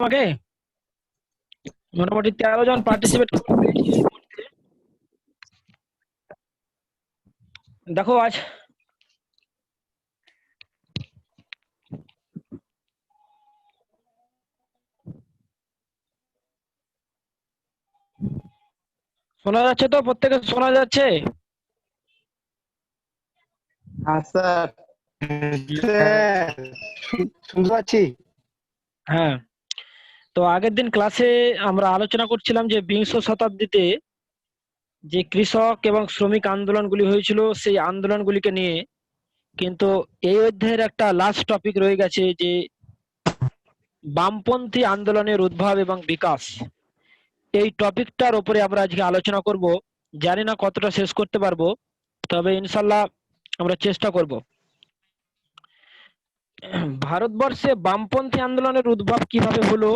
আমাকে মোটামুটি 13 জন পার্টিসিপেট পেয়েছি এই মুহূর্তে। দেখো আজ শোনা যাচ্ছে তো? প্রত্যেকে শোনা যাচ্ছে? হ্যাঁ স্যার, স্যার শুনতে পাচ্ছি। হ্যাঁ, তো আগের দিন ক্লাসে আমরা আলোচনা করছিলাম যে বিংশ শতাব্দীতে যে কৃষক এবং শ্রমিক আন্দোলনগুলি হয়েছিল সেই আন্দোলনগুলিকে নিয়ে। কিন্তু এই অধ্যায়ের একটা লাস্ট টপিক রয়ে গেছে যে বামপন্থী আন্দোলনের উদ্ভব এবং বিকাশ। এই টপিকটার উপরে আমরা আজকে আলোচনা করব। জানি না কতটা শেষ করতে পারবো, তবে ইনশাল্লাহ আমরা চেষ্টা করব। ভারতবর্ষে বামপন্থী আন্দোলনের উদ্ভব কিভাবে হলো,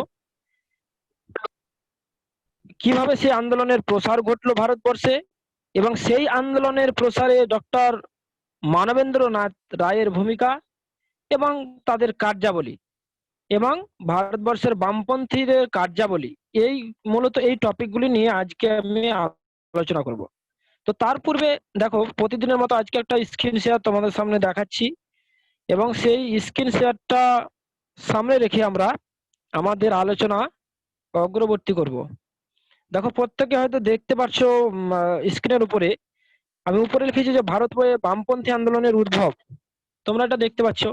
কিভাবে সেই আন্দোলনের প্রসার ঘটলো ভারতবর্ষে, এবং সেই আন্দোলনের প্রসারে ডক্টর মানবেন্দ্রনাথ রায়ের ভূমিকা এবং তাদের কার্যাবলী, এবং ভারতবর্ষের বামপন্থীদের কার্যাবলী, এই মূলত এই টপিকগুলি নিয়ে আজকে আমি আলোচনা করব। তো তার পূর্বে দেখো, প্রতিদিনের মতো আজকে একটা স্ক্রিন শেয়ার তোমাদের সামনে দেখাচ্ছি, এবং সেই স্ক্রিন শেয়ারটা সামনে রেখে আমরা আমাদের আলোচনা অগ্রবর্তী করব। দেখো, প্রত্যেকে হয়তো দেখতে পাচ্ছ স্ক্রিনের উপরে আমি উপরে লিখেছি যে ভারতে বামপন্থী আন্দোলনের উদ্ভব। তোমরা এটা দেখতে পাচ্ছ?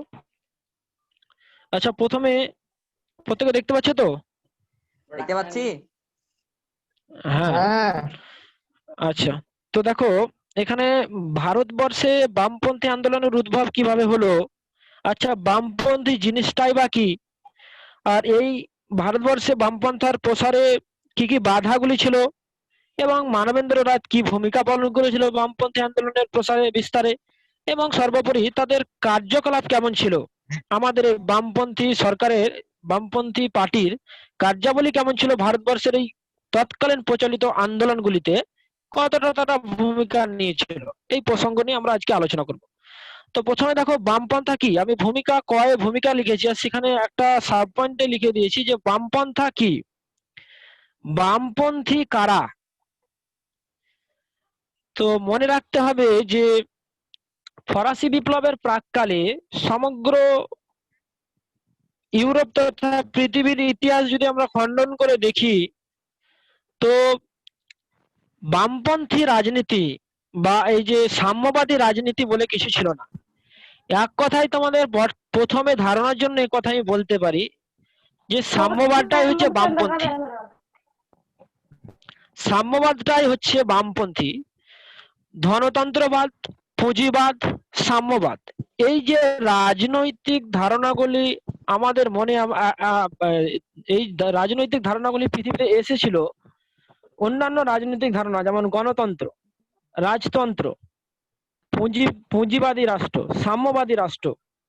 আচ্ছা, প্রথমে প্রত্যেকে দেখতে পাচ্ছ তো? দেখতে পাচ্ছি। হ্যাঁ, হ্যাঁ আচ্ছা। তো দেখো, এখানে ভারতবর্ষে বামপন্থী আন্দোলনের উদ্ভব কিভাবে হলো। আচ্ছা, বামপন্থী জিনিসটাই বা কি, আর এই ভারতবর্ষে বামপন্থার প্রসারে কি কি বাধাগুলি ছিল, এবং মানবেন্দ্র নাথ কি ভূমিকা পালন করেছিল বামপন্থী আন্দোলনের প্রসারে বিস্তারে, এবং সর্বোপরি তাদের কার্যকলাপ কেমন ছিল, আমাদের এই বামপন্থী সরকারের, বামপন্থী পার্টির কার্যাবলী কেমন ছিল ভারতবর্ষের এই তৎকালীন প্রচলিত আন্দোলনগুলিতে, কতটা তারা ভূমিকা নিয়েছিল, এই প্রসঙ্গ নিয়ে আমরা আজকে আলোচনা করব। তো প্রথমে দেখো, বামপন্থা কি। আমি ভূমিকা কয়ে ভূমিকা লিখেছি, আর সেখানে একটা সাব পয়েন্টে লিখে দিয়েছি যে বামপন্থা কি, বামপন্থী কারা। তো মনে রাখতে হবে যে ফরাসি বিপ্লবের প্রাক্কালে সমগ্র ইউরোপ তথা পৃথিবীর ইতিহাস যদি আমরা খণ্ডন করে দেখি, তো বামপন্থী রাজনীতি বা এই যে সাম্যবাদী রাজনীতি বলে কিছু ছিল না। এক কথায় তোমাদের প্রথমে ধারণার জন্য এই কথা আমি বলতে পারি যে সাম্যবাদটাই হচ্ছে বামপন্থী, সাম্যবাদটাই হচ্ছে বামপন্থী। ধনতন্ত্রবাদ, পুঁজিবাদ, সাম্যবাদ, এই যে রাজনৈতিক ধারণাগুলি আমাদের মনে এই রাজনৈতিক ধারণাগুলি পৃথিবীতে এসেছিল। অন্যান্য রাজনৈতিক ধারণা যেমন গণতন্ত্র, রাজতন্ত্র, পুঁজিবাদী রাষ্ট্র, সাম্যবাদী রাষ্ট্র,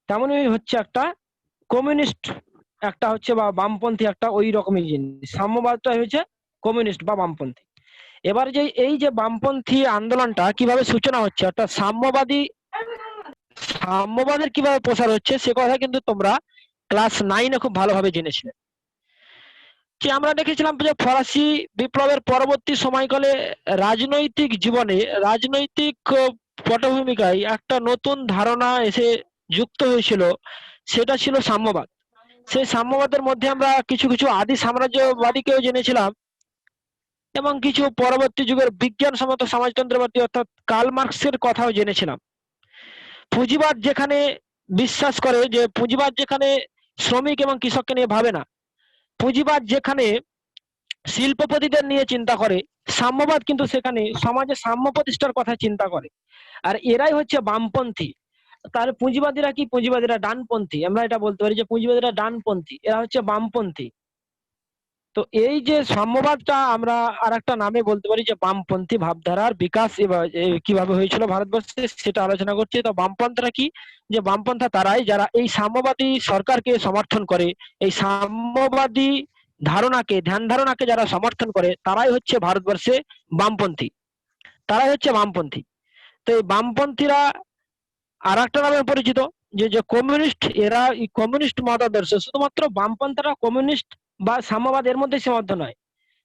তেমনই হচ্ছে একটা কমিউনিস্ট, একটা হচ্ছে বা বামপন্থী, একটা ওই রকমই জিনিস। সাম্যবাদটা হচ্ছে কমিউনিস্ট বা বামপন্থী। এবার যে এই যে বামপন্থী আন্দোলনটা কিভাবে সূচনা হচ্ছে, অর্থাৎ সাম্যবাদের কিভাবে প্রসার হচ্ছে, সে কথা কিন্তু তোমরা ক্লাস 9-এ খুব ভালোভাবে জেনেছিলে। যে আমরা দেখেছিলাম যে ফরাসি বিপ্লবের পরবর্তী সময়কালে রাজনৈতিক জীবনে, রাজনৈতিক পটভূমিকায় একটা নতুন ধারণা এসে যুক্ত হয়েছিল, সেটা ছিল সাম্যবাদ। সেই সাম্যবাদের মধ্যে আমরা কিছু কিছু আদি সাম্রাজ্যবাদীকেও জেনেছিলাম, এবং কিছু পরবর্তী যুগের বিজ্ঞানসম্মত সমাজতন্ত্রবাদী অর্থাৎ কার্ল মার্কসের কথাও জেনেছিলাম। পুঁজিবাদ যেখানে বিশ্বাস করে, যে পুঁজিবাদ যেখানে শ্রমিক এবং কৃষককে নিয়ে ভাবে না, পুঁজিবাদ যেখানে শিল্পপতিদের নিয়ে চিন্তা করে, সাম্যবাদ কিন্তু সেখানে সমাজে সাম্য প্রতিষ্ঠার কথা চিন্তা করে। আর এরাই হচ্ছে বামপন্থী। তাহলে পুঁজিবাদীরা কি? পুঁজিবাদীরা ডানপন্থী। আমরা এটা বলতে পারি যে পুঁজিবাদীরা ডানপন্থী, এরা হচ্ছে বামপন্থী। তো এই যে সাম্যবাদটা আমরা আর একটা নামে বলতে পারি যে বামপন্থী ভাবধারার বিকাশ কিভাবে হয়েছিল ভারতবর্ষে, সেটা আলোচনা করছি। তো বামপন্থীরা কি? যে বামপন্থা তারাই যারা এই সাম্যবাদী সরকারকে সমর্থন করে, এই সাম্যবাদী ধারণাকে, ধ্যান ধারণাকে যারা সমর্থন করে, তারাই হচ্ছে ভারতবর্ষে বামপন্থী, তারাই হচ্ছে বামপন্থী। তো এই বামপন্থীরা আর একটা নামে পরিচিত যে যে কমিউনিস্ট। এরা কমিউনিস্ট মতাদর্শ, শুধুমাত্র বামপন্থীরা কমিউনিস্ট বা সাম্যবাদ এর মধ্যে সীমাবদ্ধ নয়।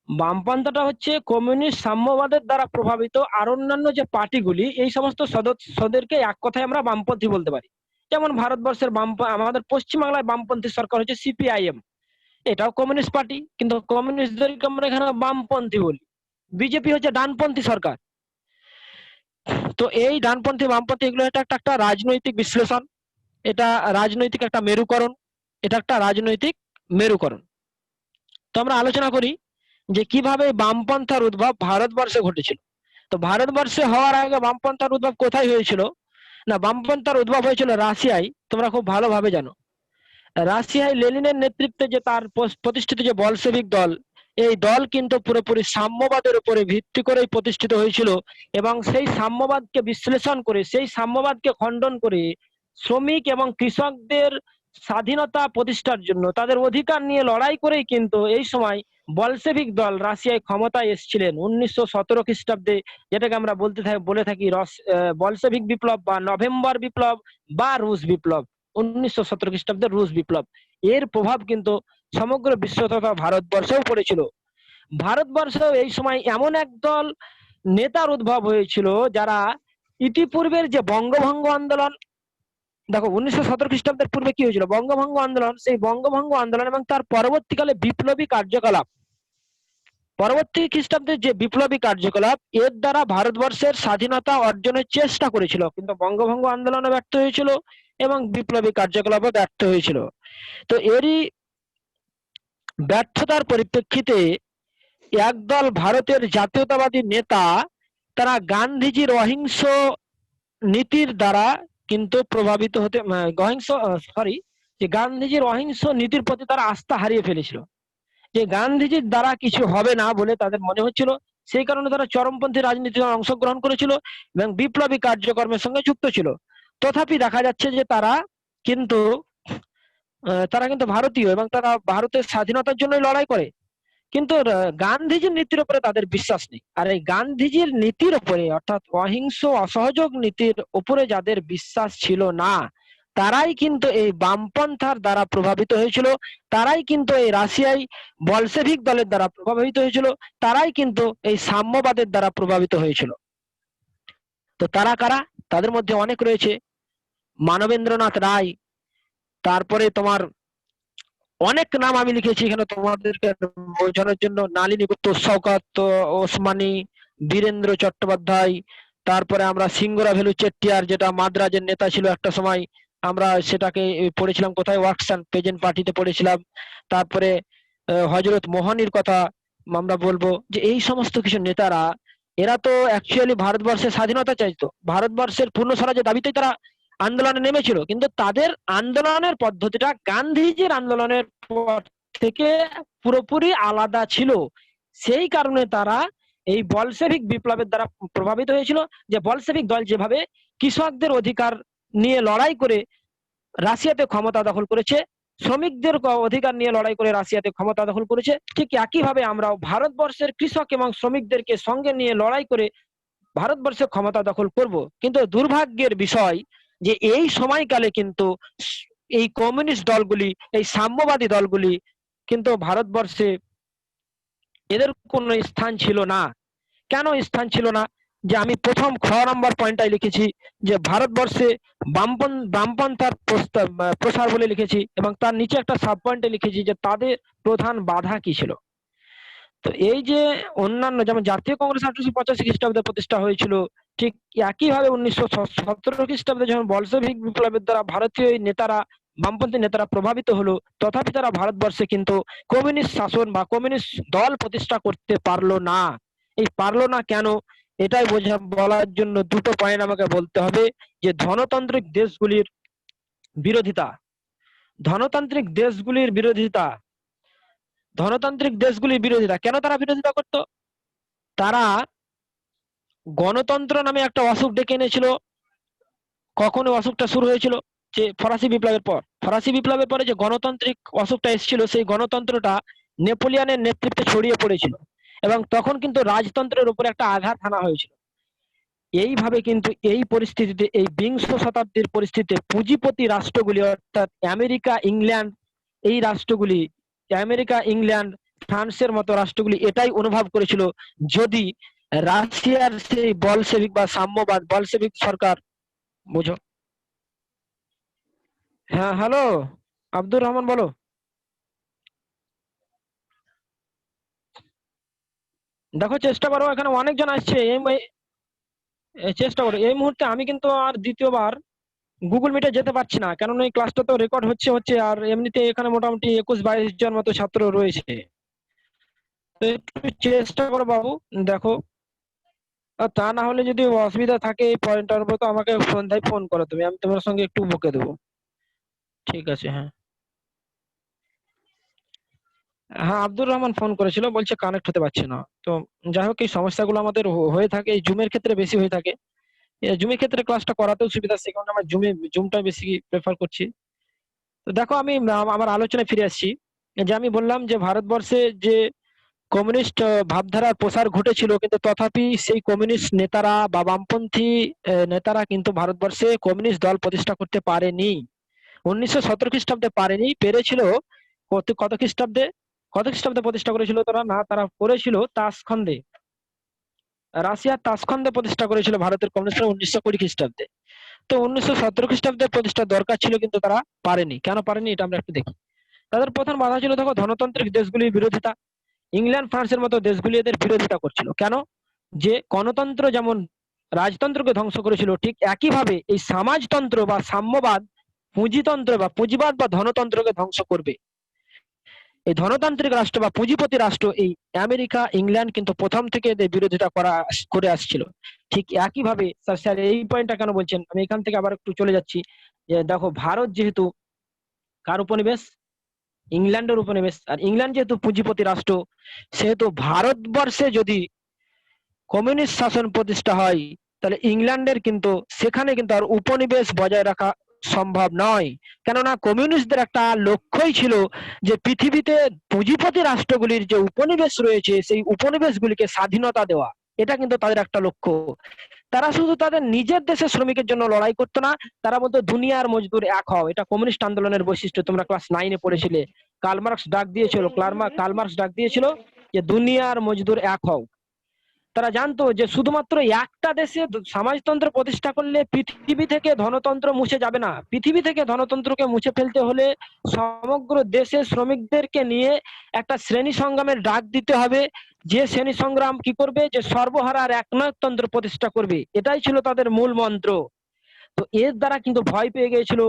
বামপন্থাটা হচ্ছে কমিউনিস্ট সাম্যবাদের দ্বারা প্রভাবিত আর অন্যান্য যে পার্টিগুলি, এই সমস্ত সদস্যদেরকে এক কথায় আমরা বামপন্থী বলতে পারি। যেমন ভারতবর্ষের আমাদের পশ্চিমবাংলায় বামপন্থী সরকার হচ্ছে সিপিআইএম, এটাও কমিউনিস্ট পার্টি, কিন্তু কমিউনিস্টদেরকে আমরা এখানে বামপন্থী বলি। বিজেপি হচ্ছে ডানপন্থী সরকার। তো এই ডানপন্থী বামপন্থী এগুলো এটা একটা রাজনৈতিক বিশ্লেষণ, এটা রাজনৈতিক একটা মেরুকরণ, এটা একটা রাজনৈতিক মেরুকরণ। তো আমরা আলোচনা করি যে কিভাবে বামপন্থার উদ্ভব ভারতবর্ষে ঘটেছিল। তো ভারতবর্ষে হওয়ার আগে বামপন্থার উদ্ভব কোথায় হয়েছিল? না, বামপন্থার উদ্ভব হয়েছিল রাশিয়ায়, তোমরা খুব ভালোভাবে জানো। রাশিয়ায় লেনিনের নেতৃত্বে যে তার প্রতিষ্ঠিত যে বলশেভিক দল, এই দল কিন্তু পুরোপুরি সাম্যবাদের উপরে ভিত্তি করেই প্রতিষ্ঠিত হয়েছিল, এবং সেই সাম্যবাদকে বিশ্লেষণ করে, সেই সাম্যবাদকে খণ্ডন করে শ্রমিক এবং কৃষকদের স্বাধীনতা প্রতিষ্ঠার জন্য, তাদের অধিকার নিয়ে লড়াই করেই কিন্তু এই সময় বলশেভিক দল রাশিয়ায় ক্ষমতায় এসেছিলেন 1917 খ্রিস্টাব্দে, যেটাকে আমরা বলে থাকি বলশেভিক বিপ্লব বা নভেম্বর বিপ্লব বা রুশ বিপ্লব। 1917 খ্রিস্টাব্দের রুশ বিপ্লব, এর প্রভাব কিন্তু সমগ্র বিশ্ব তথা ভারতবর্ষেও পড়েছিল। ভারতবর্ষেও এই সময় এমন একদল নেতার উদ্ভব হয়েছিল যারা ইতিপূর্বের যে বঙ্গভঙ্গ আন্দোলন, দেখো 1917 খ্রিস্টাব্দের পূর্বে কি হয়েছিল, বঙ্গভঙ্গ আন্দোলন, সেই বঙ্গভঙ্গ আন্দোলন এবং তার পরবর্তীকালে বিপ্লবী কার্যকলাপ, পরবর্তী খ্রিস্টাব্দের যে বিপ্লবী কার্যকলাপ, এর দ্বারা ভারতবর্ষের স্বাধীনতা অর্জনের চেষ্টা করেছিল, কিন্তু বঙ্গভঙ্গ আন্দোলনও ব্যর্থ হয়েছিল এবং বিপ্লবী কার্যকলাপও ব্যর্থ হয়েছিল। তো এরই ব্যর্থতার পরিপ্রেক্ষিতে একদল ভারতের জাতীয়তাবাদী নেতা, তারা গান্ধীজির অহিংস নীতির দ্বারা কিন্তু প্রভাবিত হতে যে গান্ধীজির অহিংস নীতির প্রতি তারা আস্থা হারিয়ে ফেলেছিল, যে গান্ধীজির দ্বারা কিছু হবে না বলে তাদের মনে হচ্ছিল। সেই কারণে তারা চরমপন্থী রাজনীতিতে অংশগ্রহণ করেছিল এবং বিপ্লবী কার্যক্রমের সঙ্গে যুক্ত ছিল। তথাপি দেখা যাচ্ছে যে কিন্তু তারা কিন্তু ভারতীয় এবং তারা ভারতের স্বাধীনতার জন্যই লড়াই করে, কিন্তু গান্ধীজির নীতির উপরে তাদের বিশ্বাস নেই। আর এই গান্ধীজির নীতির উপরে, অর্থাৎ অহিংস অসহযোগ নীতির উপরে যাদের বিশ্বাস ছিল না, তারাই কিন্তু এই বামপন্থার দ্বারা প্রভাবিত হয়েছিল, তারাই কিন্তু এই রাশিয়ায় বলশেভিক দলের দ্বারা প্রভাবিত হয়েছিল, তারাই কিন্তু এই সাম্যবাদের দ্বারা প্রভাবিত হয়েছিল। তো তারা কারা? তাদের মধ্যে অনেক রয়েছে, মানবেন্দ্রনাথ রায়, তারপরে তোমার অনেক নাম আমি লিখেছি এখানে তোমাদেরকে বোঝানোর জন্য, নালিনী গুপ্ত, শওকত ওসমানী, বীরেন্দ্র চট্টোপাধ্যায়, তারপরে আমরা সিঙ্গরা ভেলু চেট্টিয়ার, যেটা মাদ্রাজের নেতা ছিল একটা সময়, আমরা সেটাকে পড়েছিলাম কোথায়, ওয়ার্কস অ্যান্ড পেজেন্ট পার্টিতে পড়েছিলাম। তারপরে হজরত মোহনীর কথা আমরা বলবো, যে এই সমস্ত কিছু নেতারা, এরা তো অ্যাকচুয়ালি ভারতবর্ষের স্বাধীনতা চাইতো, ভারতবর্ষের পূর্ণ স্বরাজ্যের দাবিতেই তারা আন্দোলনে নেমেছিল, কিন্তু তাদের আন্দোলনের পদ্ধতিটা গান্ধীজির আন্দোলনের পর থেকে পুরোপুরি আলাদা ছিল। সেই কারণে তারা এই বলশেভিক বিপ্লবের দ্বারা প্রভাবিত হয়েছিল, যে বলশেভিক দল যেভাবে কৃষকদের অধিকার নিয়ে লড়াই করে রাশিয়াতে ক্ষমতা দখল করেছে, শ্রমিকদের অধিকার নিয়ে লড়াই করে রাশিয়াতে ক্ষমতা দখল করেছে, ঠিক একইভাবে আমরাও ভারতবর্ষের কৃষক এবং শ্রমিকদেরকে সঙ্গে নিয়ে লড়াই করে ভারতবর্ষে ক্ষমতা দখল করব। কিন্তু দুর্ভাগ্যের বিষয় যে এই সময়কালে কিন্তু এই কমিউনিস্ট দলগুলি, এই সাম্যবাদী দলগুলি কিন্তু ভারতবর্ষে এদের কোনো স্থান ছিল না। কেন স্থান ছিল না? যে আমি প্রথম খ নম্বর পয়েন্টটাই লিখেছি যে ভারতবর্ষে বামপন্থার প্রসার বলে লিখেছি, এবং তার নিচে একটা সাব পয়েন্টে লিখেছি যে তাদের প্রধান বাধা কি ছিল। তো এই যে অন্যান্য, যেমন জাতীয় কংগ্রেস 1885 খ্রিস্টাব্দে প্রতিষ্ঠা হয়েছিল, ঠিক একইভাবে 1917 খ্রিস্টাব্দে যখন বলশেভিক বিপ্লবের দ্বারা ভারতীয় নেতারা, বামপন্থী নেতারা প্রভাবিত হলো, তথাপি তারা ভারতবর্ষে কিন্তু কমিউনিস্ট শাসন বা কমিউনিস্ট দল প্রতিষ্ঠা করতে পারলো না। এই পারলো না কেন, এটাই বলার জন্য দুটো পয়েন্ট আমাকে বলতে হবে, যে ধনতান্ত্রিক দেশগুলির বিরোধিতা, ধনতান্ত্রিক দেশগুলির বিরোধিতা, ধনতান্ত্রিক দেশগুলির বিরোধিতা। কেন তারা বিরোধিতা করত? তারা গণতন্ত্র নামে একটা অসুখ ডেকে এনেছিল। কখন অসুখটা শুরু হয়েছিল? যে ফরাসি বিপ্লবের পর, ফরাসি বিপ্লবের পরে যে গণতান্ত্রিক অসুখটা এসেছিল, সেই গণতন্ত্রটা নেপোলিয়নের নেতৃত্বে ছড়িয়ে পড়েছিল, এবং তখন কিন্তু রাজতন্ত্রের উপরে একটা আঘাত হানা হয়েছিল। এইভাবে কিন্তু এই পরিস্থিতিতে, এই বিংশ শতাব্দীর পরিস্থিতিতে পুঁজিপতি রাষ্ট্রগুলি, অর্থাৎ আমেরিকা, ইংল্যান্ড, এই রাষ্ট্রগুলি আমেরিকা, ইংল্যান্ড, ফ্রান্সের মতো রাষ্ট্রগুলি এটাই অনুভব করেছিল, যদি রাশিয়ার সেই বলশেভিক বা সাম্যবাদ বলশেভিক সরকার, বুঝো। হ্যাঁ, হ্যালো আব্দুর রহমান, বলো। দেখো, চেষ্টা করো, এখানে অনেকজন আসছে, চেষ্টা করো। এই মুহূর্তে আমি কিন্তু আর দ্বিতীয়বার গুগল মিটে যেতে পারছি না, কেননা এই ক্লাসটা তো রেকর্ড হচ্ছে হচ্ছে আর এমনিতে এখানে মোটামুটি 21-22 জন মতো ছাত্র রয়েছে। তো একটু চেষ্টা করো বাবু, দেখো। আর তা না হলে যদি অসুবিধা থাকে এই পয়েন্টটার উপর, তো আমাকে সন্ধ্যায় ফোন করো তুমি, আমি তোমার সঙ্গে একটু বকে দেবো। ঠিক আছে, হ্যাঁ। হ্যাঁ, আব্দুর রহমান ফোন করেছিল, বলছে কানেক্ট হতে পারছে না। তো যাই হোক, এই সমস্যাগুলো আমাদের হয়ে থাকে, এই জুমের ক্ষেত্রে বেশি হয়ে থাকে। জুমের ক্ষেত্রে ক্লাসটা করাতেও সুবিধা, সে কারণে আমরা জুমটা বেশি প্রেফার করছি। তো দেখো, আমি আমার আলোচনায় ফিরে আসছি। যে আমি বললাম যে ভারতবর্ষে যে কমিউনিস্ট ভাবধারার প্রসার ঘটেছিল, কিন্তু তথাপি সেই কমিউনিস্ট নেতারা বা বামপন্থী নেতারা কিন্তু ভারতবর্ষে কমিউনিস্ট দল প্রতিষ্ঠা করতে পারেনি। 1917 খ্রিস্টাব্দে পারেনি, পেরেছিল কত কত খ্রিস্টাব্দে, কত খ্রিস্টাব্দে প্রতিষ্ঠা করেছিল তারা, না তারা করেছিল তাসখন্দে, রাশিয়ার তাসখন্দে প্রতিষ্ঠা করেছিল ভারতের কমিউনিস্টরা 1920 খ্রিস্টাব্দে। তো 1917 খ্রিস্টাব্দে প্রতিষ্ঠা দরকার ছিল, কিন্তু তারা পারেনি। কেন পারেনি এটা আমরা একটু দেখি। তাদের প্রধান বাধা ছিল, দেখো, ধনতান্ত্রিক দেশগুলির বিরোধিতা। ইংল্যান্ড, ফ্রান্সের মতো দেশগুলি এদের বিরোধিতা করছিল। কেন? যে গণতন্ত্র যেমন রাজতন্ত্রকে ধ্বংস করেছিল, ঠিক একইভাবে এই সমাজতন্ত্র বা সাম্যবাদ পুঁজিতন্ত্র বা পুঁজিবাদ বা ধনতন্ত্রকে ধ্বংস করবে। এই ধনতান্ত্রিক রাষ্ট্র বা পুঁজিপতি রাষ্ট্র এই আমেরিকা, ইংল্যান্ড কিন্তু প্রথম থেকে এদের বিরোধিতা করে আসছিল। ঠিক একইভাবে স্যার, এই পয়েন্টটা কেন বলছেন, আমি এখান থেকে আবার একটু চলে যাচ্ছি। যে দেখো, ভারত যেহেতু কার উপনিবেশ, ইংল্যান্ডের উপনিবেশ, আর ইংল্যান্ড যেহেতু পুঁজিপতি রাষ্ট্র, সেহেতু ভারতবর্ষে যদি কমিউনিস্ট শাসন প্রতিষ্ঠা হয়, তাহলে ইংল্যান্ডের কিন্তু সেখানে কিন্তু আর উপনিবেশ বজায় রাখা সম্ভব নয়। কেননা কমিউনিস্টদের একটা লক্ষ্যই ছিল যে পৃথিবীতে পুঁজিপতি রাষ্ট্রগুলির যে উপনিবেশ রয়েছে, সেই উপনিবেশগুলিকে স্বাধীনতা দেওয়া। এটা কিন্তু তাদের একটা লক্ষ্য। তারা শুধু তাদের নিজের দেশের শ্রমিকের জন্য লড়াই করতো না, তারা বলতো দুনিয়ার মজদুর এক হও। এটা কমিউনিস্ট আন্দোলনের বৈশিষ্ট্য, তোমরা ক্লাস 9-এ পড়েছিলে। কার্ল মার্কস ডাক দিয়েছিল যে দুনিয়ার মজদুর এক হও। তারা জানতো যে শুধুমাত্র একটা দেশে সমাজতন্ত্র প্রতিষ্ঠা করলে পৃথিবী থেকে ধনতন্ত্র মুছে যাবে না। পৃথিবী থেকে ধনতন্ত্রকে মুছে ফেলতে হলে সমগ্র দেশের শ্রমিকদেরকে নিয়ে একটা শ্রেণী সংগ্রামের ডাক দিতে হবে। যে শ্রেণী সংগ্রাম কি করবে, যে সর্বহারার একনায়কতন্ত্র প্রতিষ্ঠা করবে। এটাই ছিল তাদের মূল মন্ত্র। তো এর দ্বারা কিন্তু ভয় পেয়ে গিয়েছিল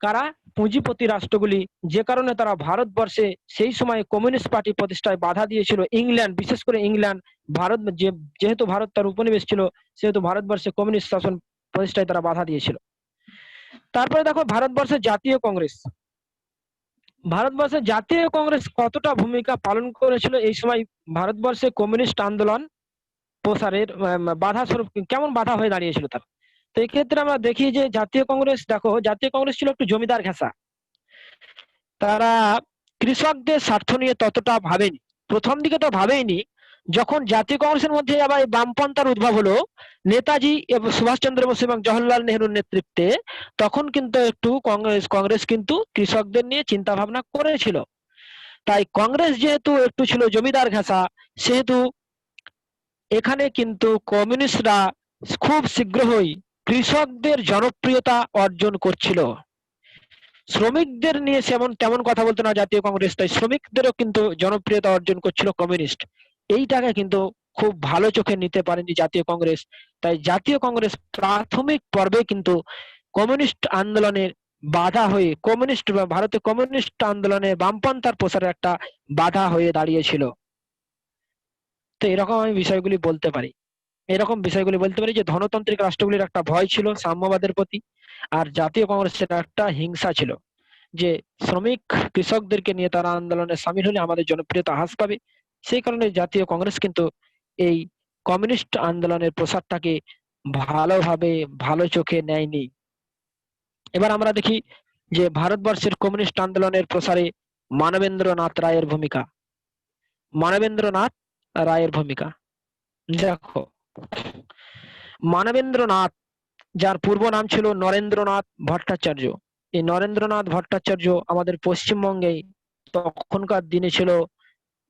কারা, পুঁজিপতি রাষ্ট্রগুলি। যে কারণে তারা ভারতবর্ষে সেই সময় কমিউনিস্ট পার্টি প্রতিষ্ঠায় বাধা দিয়েছিল। ইংল্যান্ড, বিশেষ করে ইংল্যান্ড, ভারত যেহেতু ভারত তার উপনিবেশ ছিল, সেহেতু ভারতবর্ষে কমিউনিস্ট শাসন প্রতিষ্ঠায় তারা বাধা দিয়েছিল। তারপরে দেখো, ভারতবর্ষের জাতীয় কংগ্রেস। ভারতবর্ষের জাতীয় কংগ্রেস কতটা ভূমিকা পালন করেছিল এই সময় ভারতবর্ষে কমিউনিস্ট আন্দোলন প্রসারের বাধা স্বরূপ, কেমন বাধা হয়ে দাঁড়িয়েছিল তারা। তো এই ক্ষেত্রে আমরা দেখি যে জাতীয় কংগ্রেস, দেখো, জাতীয় কংগ্রেস ছিল একটু জমিদার ঘেঁষা। তারা কৃষকদের স্বার্থ নিয়ে ততটা ভাবেনি, প্রথম দিকে তো ভাবেইনি। যখন জাতীয় কংগ্রেসের মধ্যে আবার বামপন্থার উদ্ভব হলো, নেতাজি এবং সুভাষচন্দ্র বসু এবং জওহরলাল নেহরুর নেতৃত্বে, তখন কিন্তু একটু কংগ্রেস কিন্তু কৃষকদের নিয়ে চিন্তা ভাবনা করেছিল। তাই কংগ্রেস যেহেতু একটু ছিল জমিদার ঘেঁষা, সেহেতু এখানে কিন্তু কমিউনিস্টরা খুব শীঘ্রই কৃষকদের জনপ্রিয়তা অর্জন করছিল। শ্রমিকদের নিয়ে তেমন কথা বলতো না জাতীয় কংগ্রেস, তাই শ্রমিকদেরও কিন্তু জনপ্রিয়তা অর্জন করছিল কমিউনিস্ট। এইটাকে কিন্তু খুব ভালো চোখে নিতে পারেনি জাতীয় কংগ্রেস। তাই জাতীয় কংগ্রেস প্রাথমিক পর্বে কিন্তু কমিউনিস্ট আন্দোলনের বাধা হয়ে, ভারতে কমিউনিস্ট আন্দোলনে বামপন্থার প্রসারের একটা বাধা হয়ে দাঁড়িয়েছিল। তো এরকম আমি বিষয়গুলি বলতে পারি, যে ধনতান্ত্রিক রাষ্ট্রগুলির একটা ভয় ছিল সাম্যবাদের প্রতি, আর জাতীয় কংগ্রেসের একটা হিংসা ছিল যে শ্রমিক কৃষকদেরকে নিয়ে তারা আন্দোলনে সামিল হলে আমাদের জনপ্রিয়তা হ্রাস পাবে। সেই কারণে জাতীয় কংগ্রেস কিন্তু এই কমিউনিস্ট আন্দোলনের প্রসারটাকে ভালোভাবে ভালো চোখে নেয়নি। এবার আমরা দেখি যে ভারতবর্ষের কমিউনিস্ট আন্দোলনের প্রসারে মানবেন্দ্রনাথ রায়ের ভূমিকা। মানবেন্দ্রনাথ রায়ের ভূমিকা দেখো, মানবেন্দ্রনাথ, যার পূর্ব নাম ছিল নরেন্দ্রনাথ ভট্টাচার্য। এই নরেন্দ্রনাথ ভট্টাচার্য আমাদের পশ্চিমবঙ্গে তখনকার দিনে ছিল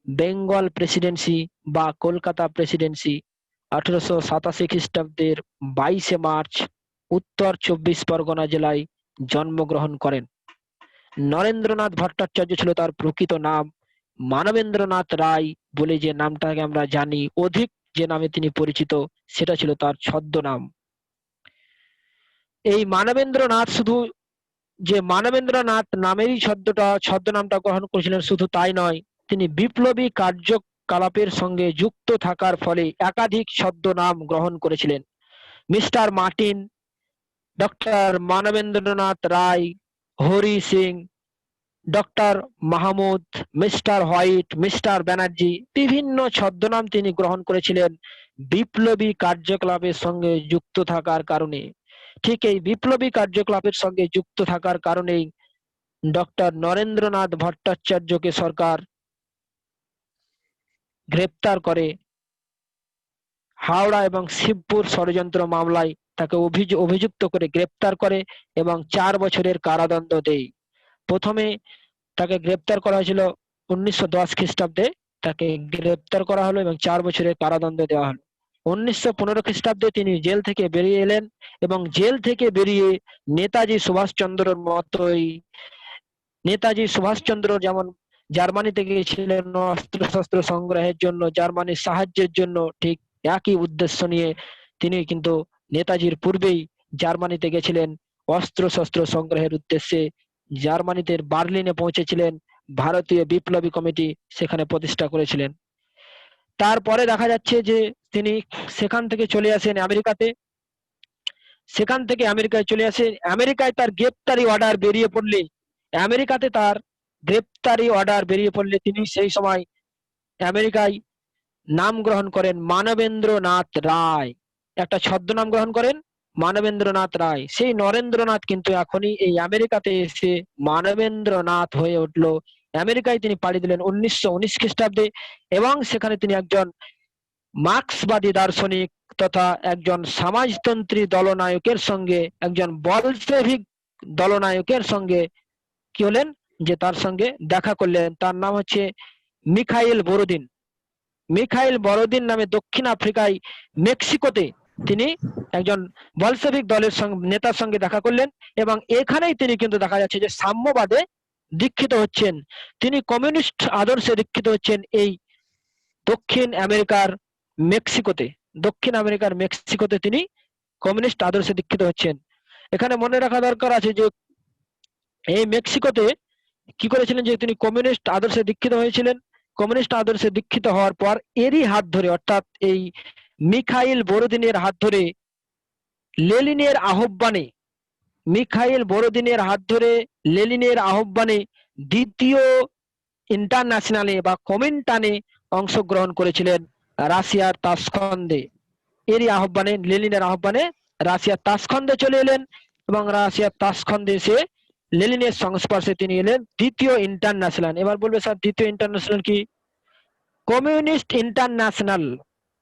বেঙ্গল প্রেসিডেন্সি বা কলকাতা প্রেসিডেন্সি। 1887 খ্রিস্টাব্দের 22শে মার্চ উত্তর 24 পরগনা জেলায় জন্মগ্রহণ করেন। নরেন্দ্রনাথ ভট্টাচার্য ছিল তার প্রকৃত নাম। মানবেন্দ্রনাথ রায় বলে যে নামটাকে আমরা জানি, অধিক যে নামে তিনি পরিচিত, সেটা ছিল তার ছদ্মনাম। এই মানবেন্দ্রনাথ শুধু যে মানবেন্দ্রনাথ নামেরই ছদ্মনামটা গ্রহণ করেছিলেন শুধু তাই নয়, তিনি বিপ্লবী কার্যকলাপের সঙ্গে যুক্ত থাকার ফলে একাধিক ছদ্মনাম গ্রহণ করেছিলেন। Mister Martin, doctor Manabendranath Roy, Hari Singh, doctor Mahmud, mister White, mister Banerjee, বিভিন্ন ছদ্মনাম তিনি গ্রহণ করেছিলেন বিপ্লবী কার্যকলাপের সঙ্গে যুক্ত থাকার কারণে। ঠিক এই বিপ্লবী কার্যকলাপের সঙ্গে যুক্ত থাকার কারণেই ডক্টর নরেন্দ্রনাথ ভট্টাচার্যকে সরকার গ্রেপ্তার করে। হাওড়া এবং শিবপুর ষড়যন্ত্র মামলায় তাকে অভিযুক্ত করে গ্রেপ্তার করে এবং 4 বছরের কারাদণ্ড দেয়। প্রথমে তাকে গ্রেপ্তার করা হয়েছিল 1910 খ্রিস্টাব্দে, তাকে গ্রেপ্তার করা হলো এবং 4 বছরের কারাদণ্ড দেওয়া হলো। 1915 খ্রিস্টাব্দে তিনি জেল থেকে বেরিয়ে এলেন এবং জেল থেকে বেরিয়ে নেতাজি সুভাষচন্দ্রর মতোই, নেতাজি সুভাষচন্দ্র যেমন জার্মানিতে গিয়েছিলেন অস্ত্রশস্ত্র সংগ্রহের জন্য, জার্মানির সাহায্যের জন্য, ঠিক একই উদ্দেশ্য নিয়ে তিনি কিন্তু নেতাজির পূর্বেই জার্মানিতে গেছিলেন অস্ত্রশস্ত্র সংগ্রহের উদ্দেশ্যে। জার্মানিতে বার্লিনে পৌঁছেছিলেন, ভারতীয় বিপ্লবী কমিটি সেখানে প্রতিষ্ঠা করেছিলেন। তারপরে দেখা যাচ্ছে যে তিনি সেখান থেকে চলে আসেন আমেরিকাতে। সেখান থেকে আমেরিকায় চলে আসেন। আমেরিকায় তার গ্রেপ্তারি অর্ডার বেরিয়ে পড়লে তিনি সেই সময় আমেরিকায় নাম গ্রহণ করেন মানবেন্দ্রনাথ রায়, একটা ছদ্মনাম গ্রহণ করেন মানবেন্দ্রনাথ রায়। সেই নরেন্দ্রনাথ কিন্তু এখনই এই আমেরিকাতে এসে মানবেন্দ্রনাথ হয়ে উঠলো। আমেরিকায় তিনি পাড়ি দিলেন 1919 খ্রিস্টাব্দে এবং সেখানে তিনি একজন মার্ক্সবাদী দার্শনিক তথা একজন সমাজতন্ত্রী দলনায়কের সঙ্গে, একজন বলশেভিক দলনায়কের সঙ্গে কি হলেন, যে তার সঙ্গে দেখা করলেন। তার নাম হচ্ছে মিখাইল বোরোদিন। মিখাইল বোরোদিন নামে দক্ষিণ আফ্রিকায় মেক্সিকোতে তিনি একজন বলশেভিক দলের নেতার সঙ্গে দেখা করলেন এবং এখানেই তিনি কিন্তু দেখা যাচ্ছে যে সাম্যবাদে দীক্ষিত হচ্ছেন। তিনি কমিউনিস্ট আদর্শে দীক্ষিত হচ্ছেন এই দক্ষিণ আমেরিকার মেক্সিকোতে তিনি কমিউনিস্ট আদর্শে দীক্ষিত হচ্ছেন। এখানে মনে রাখা দরকার আছে যে এই মেক্সিকোতে কি করেছিলেন, যে তিনি কমিউনিস্ট আদর্শে দীক্ষিত হয়েছিলেন। কমিউনিস্ট আদর্শে দীক্ষিত হওয়ার পর এরই হাত ধরে, অর্থাৎ এই মিখাইল বোরোদিনের হাত ধরে লেনিনের আহ্বানে দ্বিতীয় ইন্টারন্যাশনালে বা কমিনটানে অংশগ্রহণ করেছিলেন রাশিয়ার তাশখন্দে। এরই আহ্বানে, লেনিনের আহ্বানে রাশিয়ার তাশখন্দে চলে এলেন এবং রাশিয়ার তাশখন্দে এসে লেনিনের সংস্পর্শে তিনি এলেন দ্বিতীয় ইন্টারন্যাশনাল। এবার বলবে স্যার দ্বিতীয় ইন্টারন্যাশনাল কি? কমিউনিস্ট ইন্টারন্যাশনাল,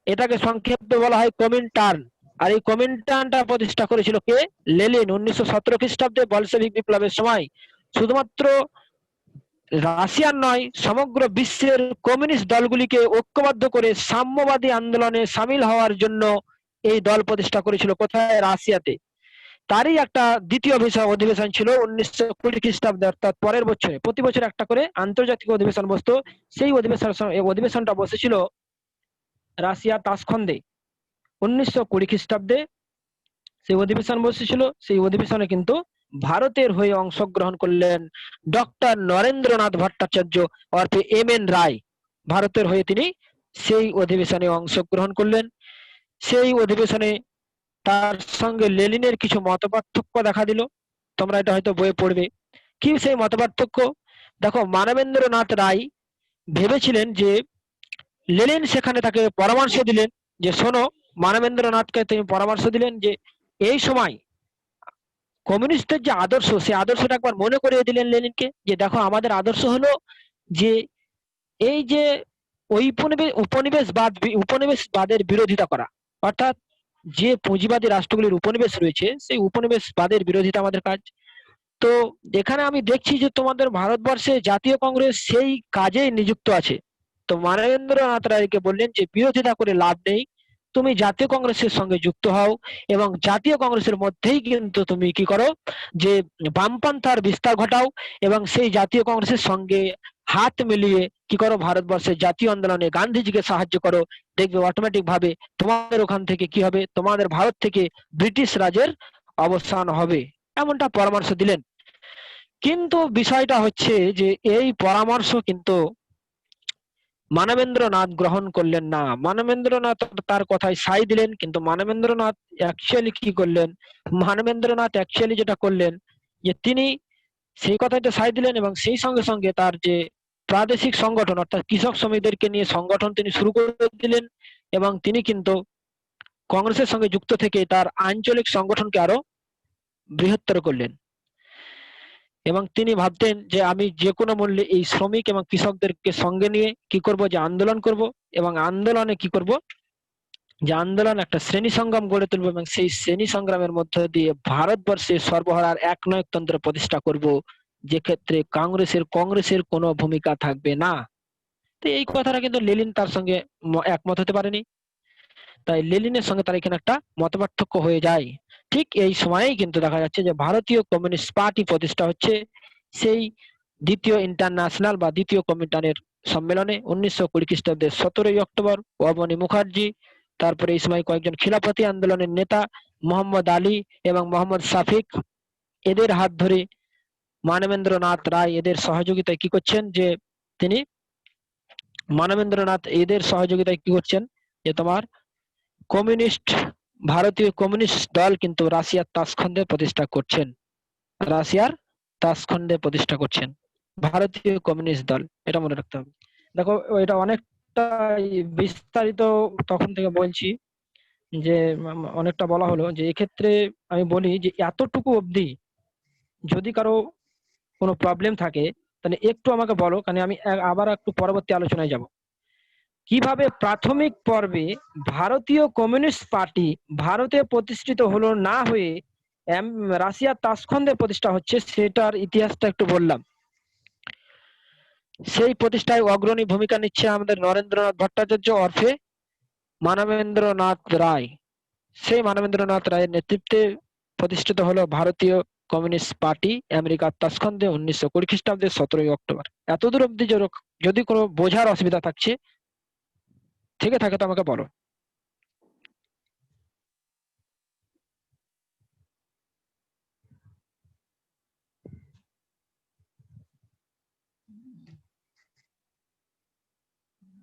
এটাকে সংক্ষেপে বলা হয় কমিনটার্ন। আর এই কমিনটার্নটা প্রতিষ্ঠা করেছিল কে? লেনিন 1917 খ্রিস্টাব্দে বলশেভিক বিপ্লবের সময়। শুধুমাত্র রাশিয়ার নয়, সমগ্র বিশ্বের কমিউনিস্ট দলগুলিকে ঐক্যবদ্ধ করে সাম্যবাদী আন্দোলনে সামিল হওয়ার জন্য এই দল প্রতিষ্ঠা করেছিল। কোথায়? রাশিয়াতে। তারই একটা দ্বিতীয় অধিবেশন ছিল 1920 খ্রিস্টাব্দে, অর্থাৎ পরের বছরে। প্রতি বছর একটা করে আন্তর্জাতিক অধিবেশন বসতো। সেই অধিবেশনটা বসেছিল রাশিয়া তাশখন্দে 1920 খ্রিস্টাব্দে সেই অধিবেশন বসেছিল। সেই অধিবেশনে কিন্তু ভারতের হয়ে অংশগ্রহণ করলেন ডক্টর নরেন্দ্রনাথ ভট্টাচার্য অর্থে MN রায়। ভারতের হয়ে তিনি সেই অধিবেশনে অংশগ্রহণ করলেন। সেই অধিবেশনে তার সঙ্গে লেনিনের কিছু মতপার্থক্য দেখা দিল। তোমরা এটা হয়তো বইয়ে পড়বে। কি সেই মতপার্থক্য? দেখো, মানবেন্দ্রনাথ রায় ভেবেছিলেন যে লেনিন সেখানে তাকে পরামর্শ দিলেন যে শোনো, মানবেন্দ্রনাথকে তিনি পরামর্শ দিলেন যে এই সময় কমিউনিস্টের যে আদর্শ, সেই আদর্শটা একবার মনে করিয়ে দিলেন লেনিনকে, যে দেখো আমাদের আদর্শ হলো যে এই যে উপনিবেশবাদের বিরোধিতা করা, অর্থাৎ যে পুঁজিবাদী রাষ্ট্রগুলির উপনিবেশ রয়েছে সেই উপনিবেশবাদের বিরোধিতা আমাদের কাজ। তো এখানে আমি দেখছি যে তোমাদের ভারতবর্ষে জাতীয় কংগ্রেস সেই কাজেই নিযুক্ত আছে। তো মানবেন্দ্রনাথ রায়কে বললেন যে বিরোধিতা করে লাভ নেই, তুমি জাতীয় কংগ্রেসের সঙ্গে যুক্ত হও এবং জাতীয় কংগ্রেসের মধ্যেই কিন্তু তুমি কি করো যে বামপন্থার বিস্তার ঘটাও এবং সেই জাতীয় কংগ্রেসের সঙ্গে হাত মিলিয়ে কি করো ভারতবর্ষের জাতীয় আন্দোলনে গান্ধীজিকে সাহায্য করো। দেখবে অটোমেটিক ভাবে তোমাদের ওখান থেকে কি হবে, তোমাদের ভারত থেকে ব্রিটিশ রাজের অবসান হবে, এমনটা পরামর্শ দিলেন। কিন্তু বিষয়টা হচ্ছে যে এই পরামর্শ কিন্তু মানবেন্দ্রনাথ গ্রহণ করলেন না। মানবেন্দ্রনাথ তার কথায় সাই দিলেন, কিন্তু মানবেন্দ্রনাথ অ্যাকচুয়ালি কি করলেন, মানবেন্দ্রনাথ অ্যাকচুয়ালি যেটা করলেন যে তিনি সেই কথাতে সাই দিলেন এবং সেই সঙ্গে সঙ্গে তার যে প্রাদেশিক সংগঠন অর্থাৎ কৃষক শ্রমিকদেরকে নিয়ে সংগঠন তিনি শুরু করে দিলেন এবং তিনি কিন্তু কংগ্রেসের সঙ্গে যুক্ত থেকে তার আঞ্চলিক সংগঠনকে আরো বৃহত্তর করলেন এবং তিনি ভাবতেন যে আমি যে কোনো মূল্যে এই শ্রমিক এবং কৃষকদেরকে সঙ্গে নিয়ে কি করব, যে আন্দোলন করব এবং আন্দোলনে কি করব, যে আন্দোলন একটা শ্রেণী সংগ্রাম গড়ে তুলবো এবং সেই শ্রেণী সংগ্রামের মধ্য দিয়ে ভারতবর্ষে সর্বহারার একনায়কতন্ত্র প্রতিষ্ঠা করব, যে ক্ষেত্রে কংগ্রেসের কোনো ভূমিকা থাকবে না। তো এই কথাটা কিন্তু লেনিন তার সঙ্গে একমত হতে পারেনি, তাই লেনিনের সঙ্গে তার এখানে একটা মতপার্থক্য হয়ে যায়। ঠিক এই সময়েই কিন্তু দেখা যাচ্ছে যে ভারতীয় কমিউনিস্ট পার্টি প্রতিষ্ঠা হচ্ছে সেই দ্বিতীয় ইন্টারন্যাশনাল বা দ্বিতীয় কমিটানের সম্মেলনে 1920 খ্রিস্টাব্দের 17ই অক্টোবর। অবনী মুখার্জি, তারপরে এই সময় কয়েকজন খিলাফতি আন্দোলনের নেতা মোহাম্মদ আলী এবং মোহাম্মদ শাফিক, এদের হাত ধরে মানবেন্দ্রনাথ রায় এদের সহযোগিতায় কি করছেন, যে তিনি মানবেন্দ্রনাথ এদের সহযোগিতায় কি করছেন, যে তোমার কমিউনিস্ট ভারতীয় কমিউনিস্ট দল কিন্তু রাশিয়ার তাসখন্দে প্রতিষ্ঠা করছেন, রাশিয়ার তাসখন্দে প্রতিষ্ঠা করছেন ভারতীয় কমিউনিস্ট দল, এটা মনে রাখতে হবে। দেখো এটা অনেকটা বিস্তারিত তখন থেকে বলছি, যে অনেকটা বলা হলো, যে এক্ষেত্রে আমি বলি যে এতটুকু অবধি যদি কারো কোনো প্রবলেম থাকে তাহলে একটু আমাকে বলো, কারণ আমি আবার একটু পরবর্তী আলোচনায় যাব। কিভাবে প্রাথমিক পর্বে ভারতীয় কমিউনিস্ট পার্টি ভারতে প্রতিষ্ঠিত হলো না হয়ে রাশিয়ার তাসখন্দে প্রতিষ্ঠা হচ্ছে, সেটার ইতিহাসটা একটু বললাম। সেই প্রতিষ্ঠায় অগ্রণী ভূমিকা নিচ্ছে আমাদের নরেন্দ্রনাথ ভট্টাচার্য ওরফে মানবেন্দ্রনাথ রায়। সেই মানবেন্দ্রনাথ রায়ের নেতৃত্বে প্রতিষ্ঠিত হলো ভারতীয় কমিউনিস্ট পার্টি আমেরিকার তাসখন্দে 1920 খ্রিস্টাব্দের 17ই অক্টোবর। এতদূর অব্দি যদি কোনো বোঝার অসুবিধা থাকছে থেকে থাকে তো আমাকে বলো।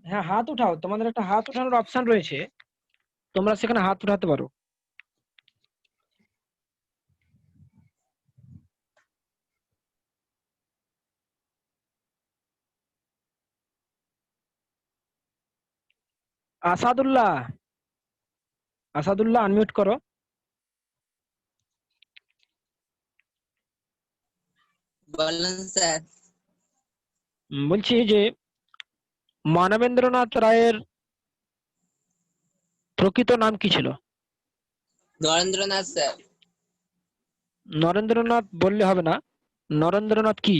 হ্যাঁ, হাত উঠাও, তোমাদের একটা হাত উঠানোর অপশন রয়েছে, তোমরা সেখানে হাত উঠাতে পারো। আসাদুল্লাহ, আসাদুল্লাহ আনমিউট করো। বলেন স্যার। বলছি যে মানবেন্দ্রনাথ রায়ের প্রকৃত নাম কি ছিল? নরেন্দ্রনাথ স্যার। নরেন্দ্রনাথ বললে হবে না, নরেন্দ্রনাথ কি?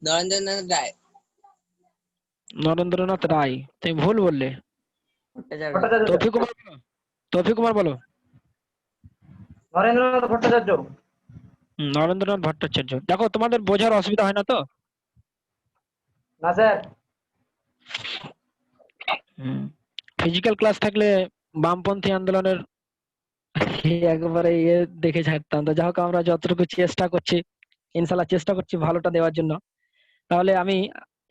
নরেন্দ্রনাথ রায়। নরেন্দ্রনাথ রায়, তুমি ভুল বললে। ভট্টাচার্য। তৌফিক কুমার বলো, তৌফিক কুমার বলো। নরেন্দ্রনাথ ভট্টাচার্য। নরেন্দ্রনাথ ভট্টাচার্য। দেখো তোমাদের বোঝার অসুবিধা হয় না তো? না স্যার। ফিজিক্যাল ক্লাস থাকলে বামপন্থী আন্দোলনের একবারে ইয়ে দেখে ছাড়তাম। তো যাই হোক, আমরা যতটুকু চেষ্টা করছি, ইনশাল্লাহ চেষ্টা করছি ভালোটা দেওয়ার জন্য। তাহলে আমি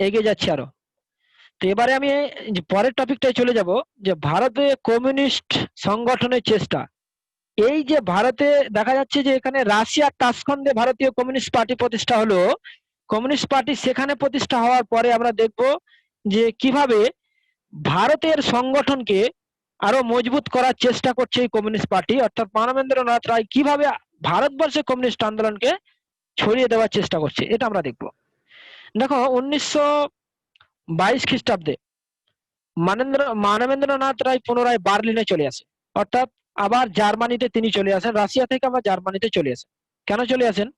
এগিয়ে যাচ্ছি আরো। তো এবারে আমি যে পরের টপিকটায় চলে যাব, যে ভারতে কমিউনিস্ট সংগঠনের চেষ্টা। এই যে ভারতে দেখা যাচ্ছে যে এখানে রাশিয়ার তাসখন্দে ভারতীয় কমিউনিস্ট পার্টি প্রতিষ্ঠা হলো, কমিউনিস্ট পার্টি সেখানে প্রতিষ্ঠা হওয়ার পরে আমরা দেখব যে কিভাবে ভারতের সংগঠনকে আরো মজবুত করার চেষ্টা করছে এই কমিউনিস্ট পার্টি, অর্থাৎ মানবেন্দ্রনাথ রায় কিভাবে ভারতবর্ষে কমিউনিস্ট আন্দোলনকে ছড়িয়ে দেওয়ার চেষ্টা করছে, এটা আমরা দেখব। দেখো 1922 খ্রিস্টাব্দে মানবেন্দ্রনাথ রায় পুনরায় বার্লিনে চলে আসে, অর্থাৎ আবার জার্মানিতে তিনি চলে আসেন, রাশিয়া থেকে আবার জার্মানিতে চলে আসেন। কেন চলে আসেন?